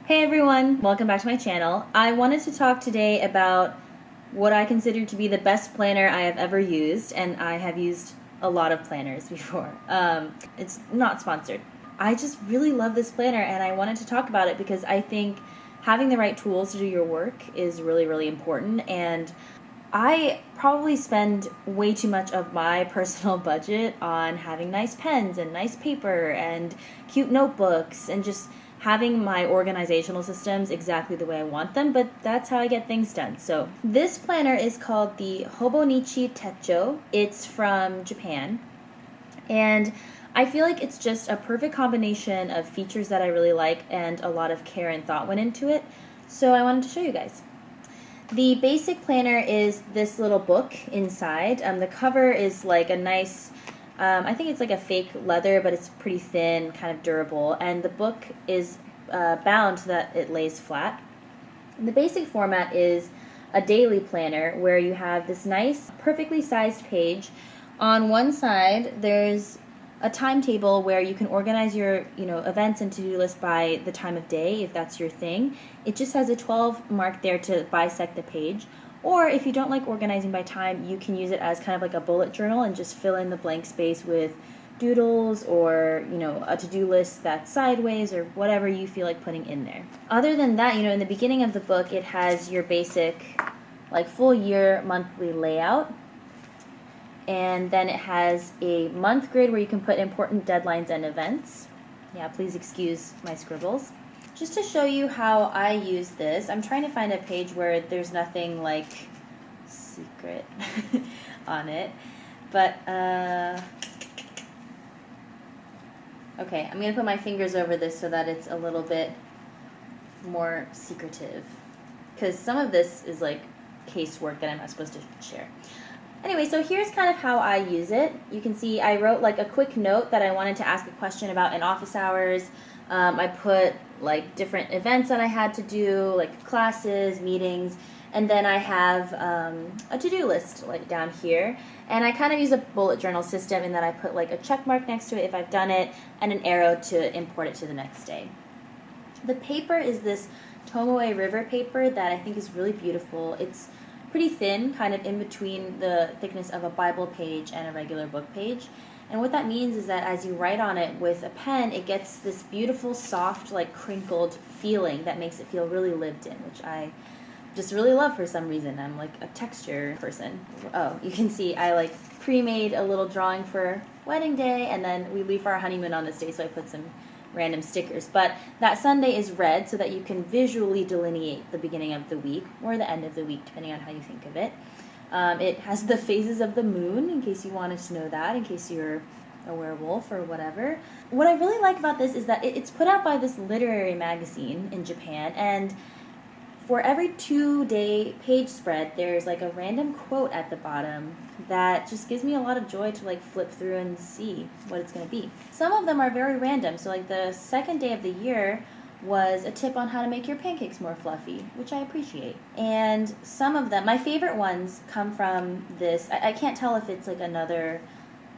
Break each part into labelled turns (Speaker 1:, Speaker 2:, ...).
Speaker 1: Hey everyone, welcome back to my channel. I wanted to talk today about what I consider to be the best planner I have ever used, and I have used a lot of planners before. It's not sponsored. I just really love this planner and I wanted to talk about it because I think having the right tools to do your work is really, really important, and I probably spend way too much of my personal budget on having nice pens and nice paper and cute notebooks and just having my organizational systems exactly the way I want them, but that's how I get things done. So this planner is called the Hobonichi Techo. It's from Japan, and I feel like it's just a perfect combination of features that I really like and a lot of care and thought went into it. So I wanted to show you guys. The basic planner is this little book inside. The cover is like a nice, I think it's like a fake leather, but it's pretty thin, kind of durable. And the book is bound so that it lays flat. And the basic format is a daily planner where you have this nice, perfectly sized page. On one side, there's a timetable where you can organize your events and to-do list by the time of day if that's your thing. It just has a 12 mark there to bisect the page. Or if you don't like organizing by time, you can use it as kind of like a bullet journal and just fill in the blank space with doodles or a to-do list that's sideways or whatever you feel like putting in there. Other than that, in the beginning of the book it has your basic like full year monthly layout. And then it has a month grid where you can put important deadlines and events. Yeah, please excuse my scribbles. Just to show you how I use this, I'm trying to find a page where there's nothing like secret on it. But, okay, I'm going to put my fingers over this so that it's a little bit more secretive. Because some of this is like casework that I'm not supposed to share. Anyway, so here's kind of how I use it. You can see I wrote like a quick note that I wanted to ask a question about in office hours. I put like different events that I had to do, like classes, meetings, and then I have a to-do list like down here. And I kind of use a bullet journal system in that I put like a check mark next to it if I've done it and an arrow to import it to the next day. The paper is this Tomoe River paper that I think is really beautiful. It's pretty thin, kind of in between the thickness of a Bible page and a regular book page. And what that means is that as you write on it with a pen, it gets this beautiful, soft, like crinkled feeling that makes it feel really lived in, which I just really love for some reason. I'm like a texture person. Oh, you can see I like pre-made a little drawing for wedding day, and then we leave for our honeymoon on this day, so I put some random stickers. But that Sunday is red so that you can visually delineate the beginning of the week or the end of the week, depending on how you think of it. It has the phases of the moon, in case you wanted to know that, in case you're a werewolf or whatever. What I really like about this is that it's put out by this literary magazine in Japan, and for every 2-day page spread, there's like a random quote at the bottom that just gives me a lot of joy to like flip through and see what it's going to be. Some of them are very random, so like the second day of the year was a tip on how to make your pancakes more fluffy, which I appreciate. And some of them, my favorite ones, come from this, I can't tell if it's like another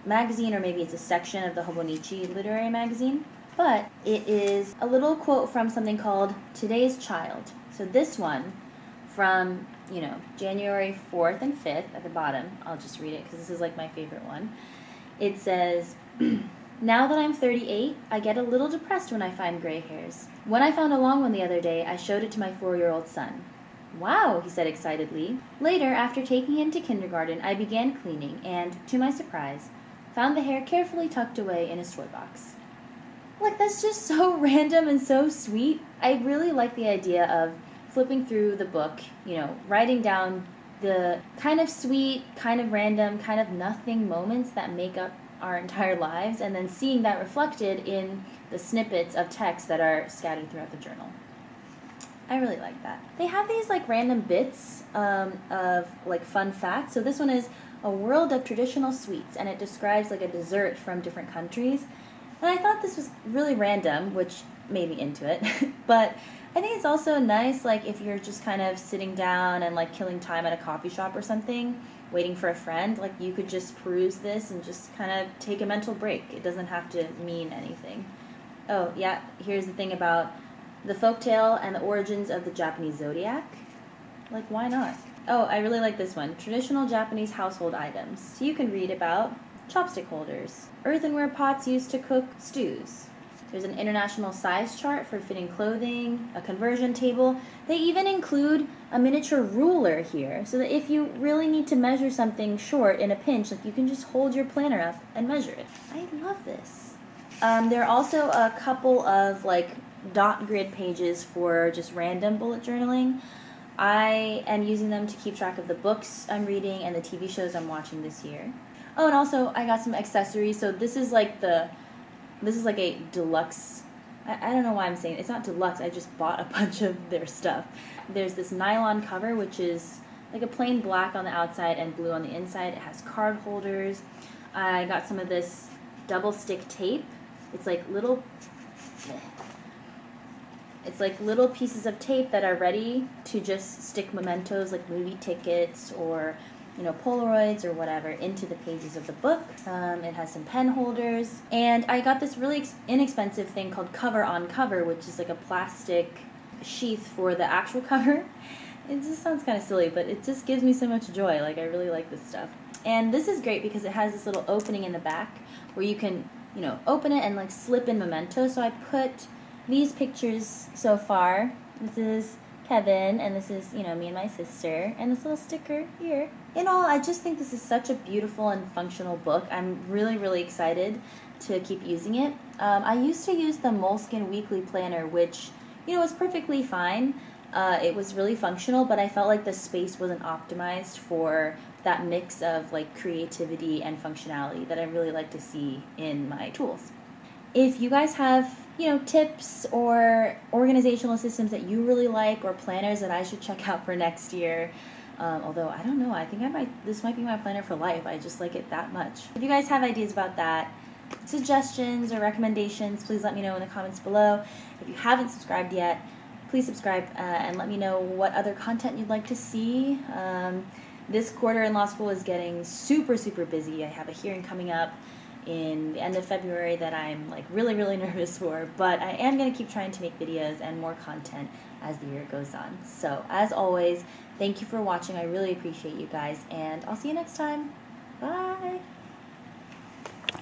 Speaker 1: magazine or maybe it's a section of the Hobonichi literary magazine, but it is a little quote from something called Today's Child. So this one from, January 4th and 5th at the bottom, I'll just read it because this is like my favorite one. It says, "Now that I'm 38, I get a little depressed when I find gray hairs. When I found a long one the other day, I showed it to my 4-year-old son. Wow," he said excitedly. Later, after taking him to kindergarten, I began cleaning and, to my surprise, found the hair carefully tucked away in his toy box. Like, that's just so random and so sweet. I really like the idea of flipping through the book, writing down the kind of sweet, kind of random, kind of nothing moments that make up our entire lives, and then seeing that reflected in the snippets of text that are scattered throughout the journal. I really like that. They have these like random bits of like fun facts. So this one is a world of traditional sweets, and it describes like a dessert from different countries. And I thought this was really random, which made me into it. But I think it's also nice, like if you're just kind of sitting down and like killing time at a coffee shop or something, waiting for a friend, like you could just peruse this and just kind of take a mental break. It doesn't have to mean anything. Oh, yeah, here's the thing about The Folktale and the Origins of the Japanese Zodiac. Like, why not? Oh, I really like this one. Traditional Japanese household items. So you can read about chopstick holders, earthenware pots used to cook stews. There's an international size chart for fitting clothing, a conversion table. They even include a miniature ruler here, so that if you really need to measure something short in a pinch, like you can just hold your planner up and measure it. I love this. There are also a couple of like dot grid pages for just random bullet journaling. I am using them to keep track of the books I'm reading and the TV shows I'm watching this year. Oh, and also I got some accessories. So this is like a deluxe. I don't know why I'm saying it. It's not deluxe. I just bought a bunch of their stuff. There's this nylon cover, which is like a plain black on the outside and blue on the inside. It has card holders. I got some of this double stick tape. It's like little pieces of tape that are ready to just stick mementos like movie tickets or, you know, Polaroids or whatever into the pages of the book. It has some pen holders. And I got this really inexpensive thing called cover on cover, which is like a plastic sheath for the actual cover. It just sounds kind of silly, but it just gives me so much joy. Like, I really like this stuff. And this is great because it has this little opening in the back where you can, you know, open it and like slip in mementos. So I put these pictures so far. This is Kevin, and this is, you know, me and my sister, and this little sticker here. In all, I just think this is such a beautiful and functional book. I'm really, really excited to keep using it. I used to use the Moleskine Weekly Planner, which, you know, was perfectly fine. It was really functional, but I felt like the space wasn't optimized for that mix of like creativity and functionality that I really like to see in my tools. If you guys have, you know, tips or organizational systems that you really like or planners that I should check out for next year, although I don't know, I think this might be my planner for life. I just like it that much. If you guys have ideas about that, suggestions or recommendations, please let me know in the comments below. If you haven't subscribed yet, please subscribe and let me know what other content you'd like to see. This quarter in law school is getting super, super busy. I have a hearing coming up in the end of February that I'm like really, really nervous for, but I am going to keep trying to make videos and more content as the year goes on. So as always, thank you for watching. I really appreciate you guys, and I'll see you next time. Bye!